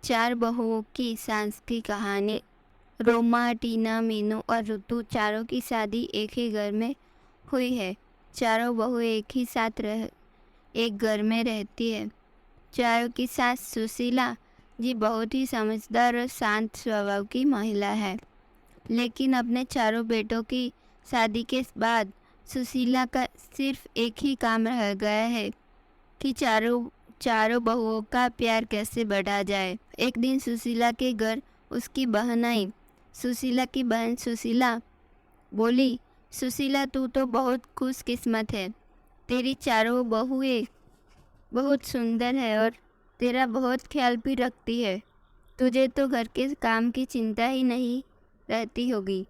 चार बहुओं की सांस की कहानी। रोमा, टीना, मीनू और ऋतु चारों की शादी एक ही घर में हुई है। चारों बहुएं एक ही साथ एक घर में रहती है। चारों की सास सुशीला जी बहुत ही समझदार और शांत स्वभाव की महिला है। लेकिन अपने चारों बेटों की शादी के बाद सुशीला का सिर्फ एक ही काम रह गया है कि चारों चारों बहुओं का प्यार कैसे बढ़ा जाए। एक दिन सुशीला के घर उसकी बहन आई। सुशीला की बहन सुशीला बोली, सुशीला तू तो बहुत खुशकिस्मत है। तेरी चारों बहुएं बहुत सुंदर है और तेरा बहुत ख्याल भी रखती है। तुझे तो घर के काम की चिंता ही नहीं रहती होगी।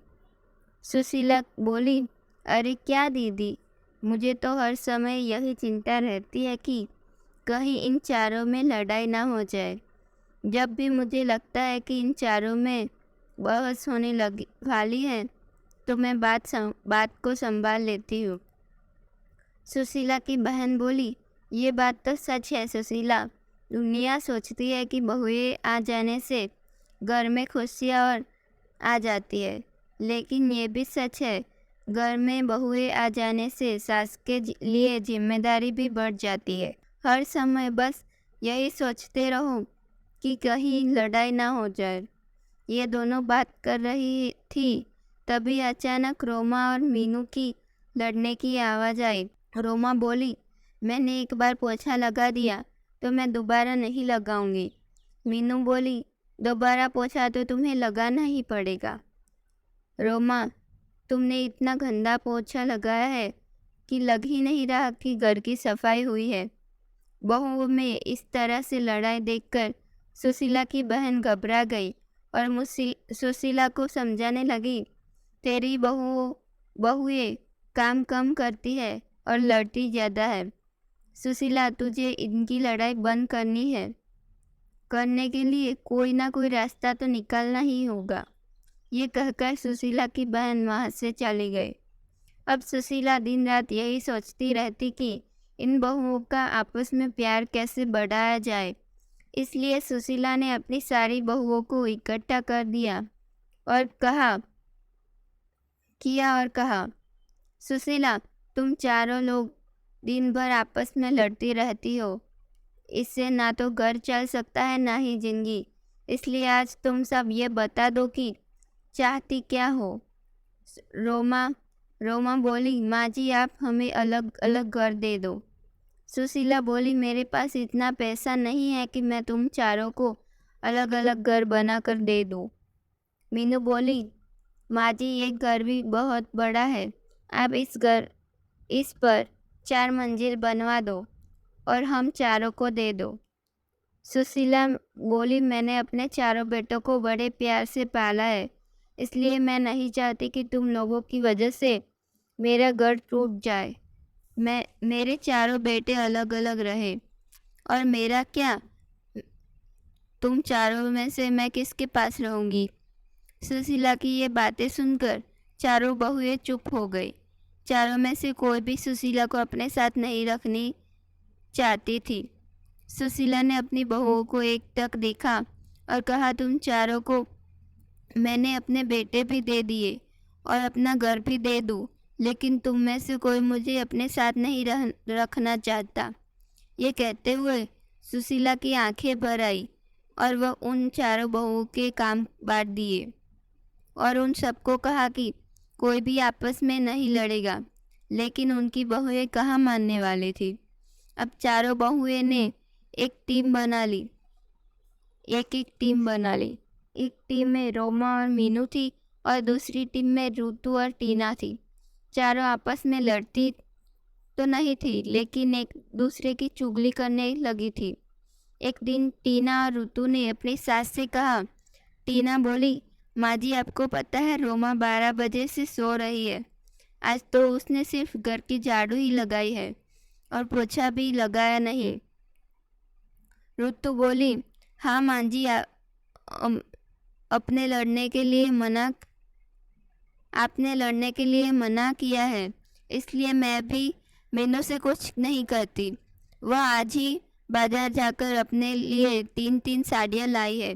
सुशीला बोली, अरे क्या दीदी, मुझे तो हर समय यही चिंता रहती है कि कहीं इन चारों में लड़ाई ना हो जाए। जब भी मुझे लगता है कि इन चारों में बहस होने लगी वाली है तो मैं बात को संभाल लेती हूँ। सुशीला की बहन बोली, ये बात तो सच है सुशीला। दुनिया सोचती है कि बहुएं आ जाने से घर में खुशियाँ और आ जाती है, लेकिन ये भी सच है, घर में बहुएं आ जाने से सास के लिए जिम्मेदारी भी बढ़ जाती है। हर समय बस यही सोचते रहो कि कहीं लड़ाई ना हो जाए। ये दोनों बात कर रही थी, तभी अचानक रोमा और मीनू की लड़ने की आवाज़ आई। रोमा बोली, मैंने एक बार पोछा लगा दिया तो मैं दोबारा नहीं लगाऊंगी। मीनू बोली, दोबारा पोछा तो तुम्हें लगाना ही पड़ेगा। रोमा, तुमने इतना गंदा पोछा लगाया है कि लग ही नहीं रहा कि घर की सफाई हुई है। बहुओं में इस तरह से लड़ाई देखकर सुशीला की बहन घबरा गई और सुशीला को समझाने लगी, तेरी बहुएं काम कम करती है और लड़ती ज़्यादा है। सुशीला, तुझे इनकी लड़ाई बंद करनी है। करने के लिए कोई ना कोई रास्ता तो निकालना ही होगा। ये कहकर सुशीला की बहन वहाँ से चली गई। अब सुशीला दिन रात यही सोचती रहती कि इन बहुओं का आपस में प्यार कैसे बढ़ाया जाए। इसलिए सुशीला ने अपनी सारी बहुओं को इकट्ठा कर दिया और कहा, सुशीला, तुम चारों लोग दिन भर आपस में लड़ती रहती हो। इससे ना तो घर चल सकता है ना ही जिंदगी। इसलिए आज तुम सब ये बता दो कि चाहती क्या हो। रोमा बोली, माँ जी आप हमें अलग अलग घर दे दो। सुशीला बोली, मेरे पास इतना पैसा नहीं है कि मैं तुम चारों को अलग अलग घर बनाकर दे दूँ। मीनू बोली, माँ जी ये घर भी बहुत बड़ा है, आप इस पर 4 मंजिल बनवा दो और हम चारों को दे दो। सुशीला बोली, मैंने अपने चारों बेटों को बड़े प्यार से पाला है, इसलिए मैं नहीं चाहती कि तुम लोगों की वजह से मेरा घर टूट जाए। मेरे चारों बेटे अलग अलग रहे और मेरा क्या, तुम चारों में से मैं किसके पास रहूँगी। सुशीला की ये बातें सुनकर चारों बहुएं चुप हो गई। चारों में से कोई भी सुशीला को अपने साथ नहीं रखनी चाहती थी। सुशीला ने अपनी बहुओं को एक टक देखा और कहा, तुम चारों को मैंने अपने बेटे भी दे दिए और अपना घर भी दे दूँ, लेकिन तुम में से कोई मुझे अपने साथ नहीं रखना चाहता। ये कहते हुए सुशीला की आंखें भर आई और वह उन चारों बहुओं के काम बांट दिए और उन सबको कहा कि कोई भी आपस में नहीं लड़ेगा। लेकिन उनकी बहुएं कहाँ मानने वाली थी। अब चारों बहुएं ने एक टीम बना ली। एक टीम में रोमा और मीनू थी और दूसरी टीम में ऋतु और टीना थी। चारों आपस में लड़ती तो नहीं थी, लेकिन एक दूसरे की चुगली करने लगी थी। एक दिन टीना और ऋतु ने अपनी सास से कहा। टीना बोली, माँ जी आपको पता है रोमा 12 बजे से सो रही है। आज तो उसने सिर्फ घर की झाड़ू ही लगाई है और पोछा भी लगाया नहीं। ऋतु बोली, हाँ माँ जी, आपने लड़ने के लिए मना किया है, इसलिए मैं भी मीनू से कुछ नहीं करती। वह आज ही बाजार जाकर अपने लिए 3-3 साड़ियाँ लाई है।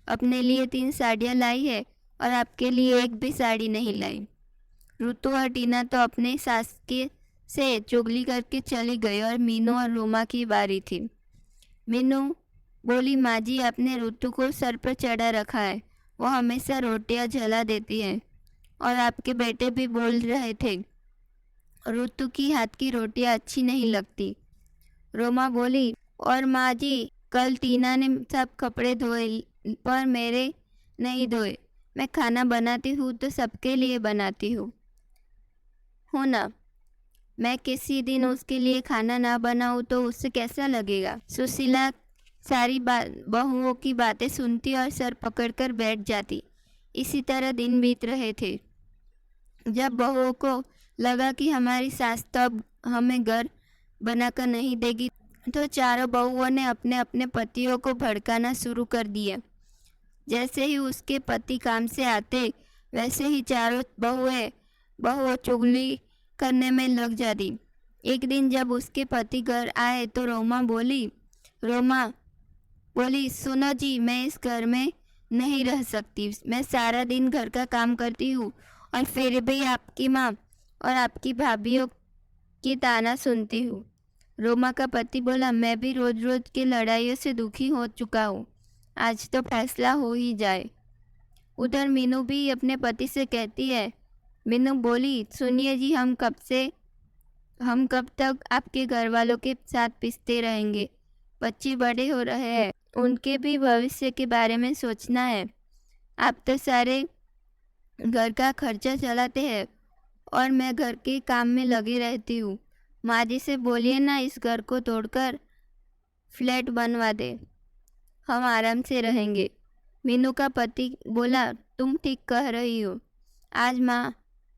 अपने लिए 3 साड़ियाँ लाई है और आपके लिए एक भी साड़ी नहीं लाई। ऋतु और टीना तो अपने सास के से चुगली करके चली गई और मीनू और रोमा की बारी थी। मीनू बोली, माँ जी आपने ऋतु को सर पर चढ़ा रखा है, वो हमेशा रोटियां जला देती है। और आपके बेटे भी बोल रहे थे, ऋतु की हाथ की रोटियां अच्छी नहीं लगती। रोमा बोली, और माँ जी कल टीना ने सब कपड़े धोए पर मेरे नहीं धोए। मैं खाना बनाती हूँ तो सबके लिए बनाती हूँ ना। मैं किसी दिन उसके लिए खाना ना बनाऊँ तो उससे कैसा लगेगा। सुशीला सारी बहुओं की बातें सुनती और सर पकड़कर बैठ जाती। इसी तरह दिन बीत रहे थे। जब बहुओं को लगा कि हमारी सास तो अब हमें घर बनाकर नहीं देगी, तो चारों बहुओं ने अपने अपने पतियों को भड़काना शुरू कर दिया। जैसे ही उसके पति काम से आते, वैसे ही चारों बहुएं चुगली करने में लग जाती। एक दिन जब उसके पति घर आए तो रोमा बोली, सुनो जी, मैं इस घर में नहीं रह सकती। मैं सारा दिन घर का काम करती हूँ और फिर भी आपकी माँ और आपकी भाभीयों की ताना सुनती हूँ। रोमा का पति बोला, मैं भी रोज रोज की लड़ाइयों से दुखी हो चुका हूँ, आज तो फैसला हो ही जाए। उधर मीनू भी अपने पति से कहती है। मीनू बोली, सुनिए जी, हम कब तक आपके घर वालों के साथ पिसते रहेंगे। बच्चे बड़े हो रहे हैं, उनके भी भविष्य के बारे में सोचना है। आप तो सारे घर का खर्चा चलाते हैं और मैं घर के काम में लगी रहती हूँ। माँ जी से बोलिए ना, इस घर को तोड़कर फ्लैट बनवा दे, हम आराम से रहेंगे। मीनू का पति बोला, तुम ठीक कह रही हो, आज माँ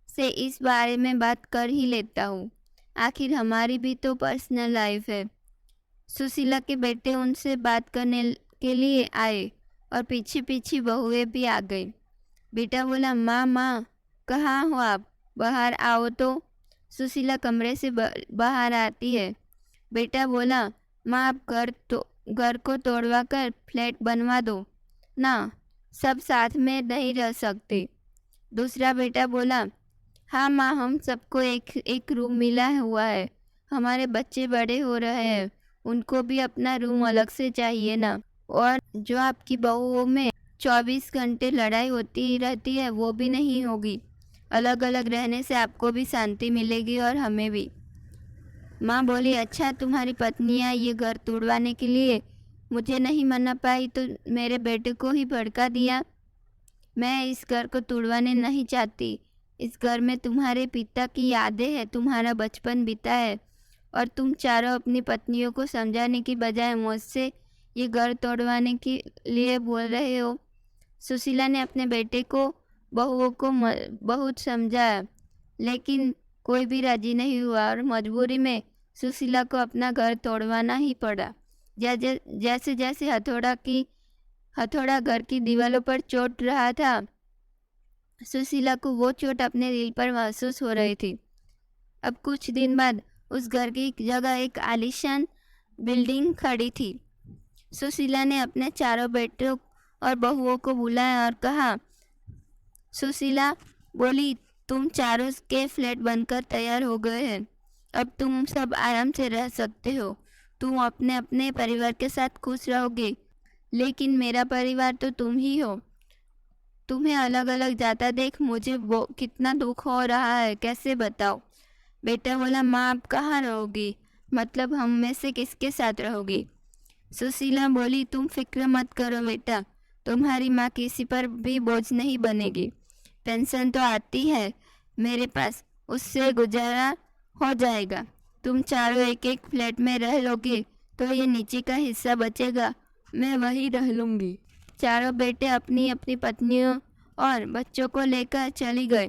से इस बारे में बात कर ही लेता हूँ, आखिर हमारी भी तो पर्सनल लाइफ है। सुशीला के बेटे उनसे बात करने के लिए आए और पीछे पीछे बहुएं भी आ गई। बेटा बोला, माँ कहाँ हो आप, बाहर आओ तो। सुशीला कमरे से बाहर आती है। बेटा बोला, माँ आप घर को तोड़वा कर फ्लैट बनवा दो ना, सब साथ में नहीं रह सकते। दूसरा बेटा बोला, हाँ माँ, हम सबको एक रूम मिला हुआ है, हमारे बच्चे बड़े हो रहे हैं, उनको भी अपना रूम अलग से चाहिए ना। और जो आपकी बहुओं में 24 घंटे लड़ाई होती रहती है, वो भी नहीं होगी। अलग अलग रहने से आपको भी शांति मिलेगी और हमें भी। माँ बोली, अच्छा, तुम्हारी पत्नियाँ ये घर तोड़वाने के लिए मुझे नहीं मना पाई तो मेरे बेटे को ही भड़का दिया। मैं इस घर को तोड़वाने नहीं चाहती। इस घर में तुम्हारे पिता की यादें हैं, तुम्हारा बचपन बीता है और तुम चारों अपनी पत्नियों को समझाने की बजाय मुझसे ये घर तोड़वाने के लिए बोल रहे हो। सुशीला ने अपने बेटे को बहुओं को बहुत समझाया, लेकिन कोई भी राजी नहीं हुआ और मजबूरी में सुशीला को अपना घर तोड़वाना ही पड़ा। जैसे जैसे हथौड़ा घर की दीवारों पर चोट रहा था, सुशीला को वो चोट अपने दिल पर महसूस हो रही थी। अब कुछ दिन बाद उस घर की जगह एक आलीशान बिल्डिंग खड़ी थी। सुशीला ने अपने चारों बेटों और बहुओं को बुलाया और कहा। सुशीला बोली, तुम चारों के फ्लैट बनकर तैयार हो गए हैं, अब तुम सब आराम से रह सकते हो। तुम अपने अपने परिवार के साथ खुश रहोगे, लेकिन मेरा परिवार तो तुम ही हो। तुम्हें अलग अलग जाता देख मुझे वो कितना दुख हो रहा है, कैसे बताओ। बेटा बोला, माँ आप कहाँ रहोगी, मतलब हम में से किसके साथ रहोगी। सुशीला बोली, तुम फिक्र मत करो बेटा, तुम्हारी माँ किसी पर भी बोझ नहीं बनेगी। पेंशन तो आती है मेरे पास, उससे गुजारा हो जाएगा। तुम चारों एक एक फ्लैट में रह लोगे तो ये नीचे का हिस्सा बचेगा, मैं वहीं रह लूँगी। चारों बेटे अपनी अपनी पत्नियों और बच्चों को लेकर चली गए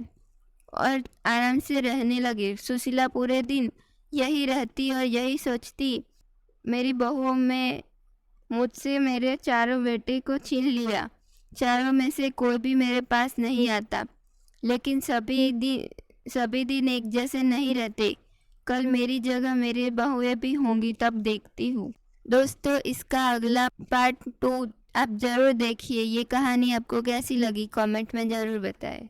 और आराम से रहने लगे। सुशीला पूरे दिन यही रहती और यही सोचती, मेरी बहुओं में मुझसे मेरे चारों बेटे को छीन लिया, चारों में से कोई भी मेरे पास नहीं आता। लेकिन सभी दिन एक जैसे नहीं रहते, कल मेरी जगह मेरे बहुएं भी होंगी, तब देखती हूँ। दोस्तों इसका अगला पार्ट 2 आप ज़रूर देखिए। ये कहानी आपको कैसी लगी कमेंट में ज़रूर बताएं।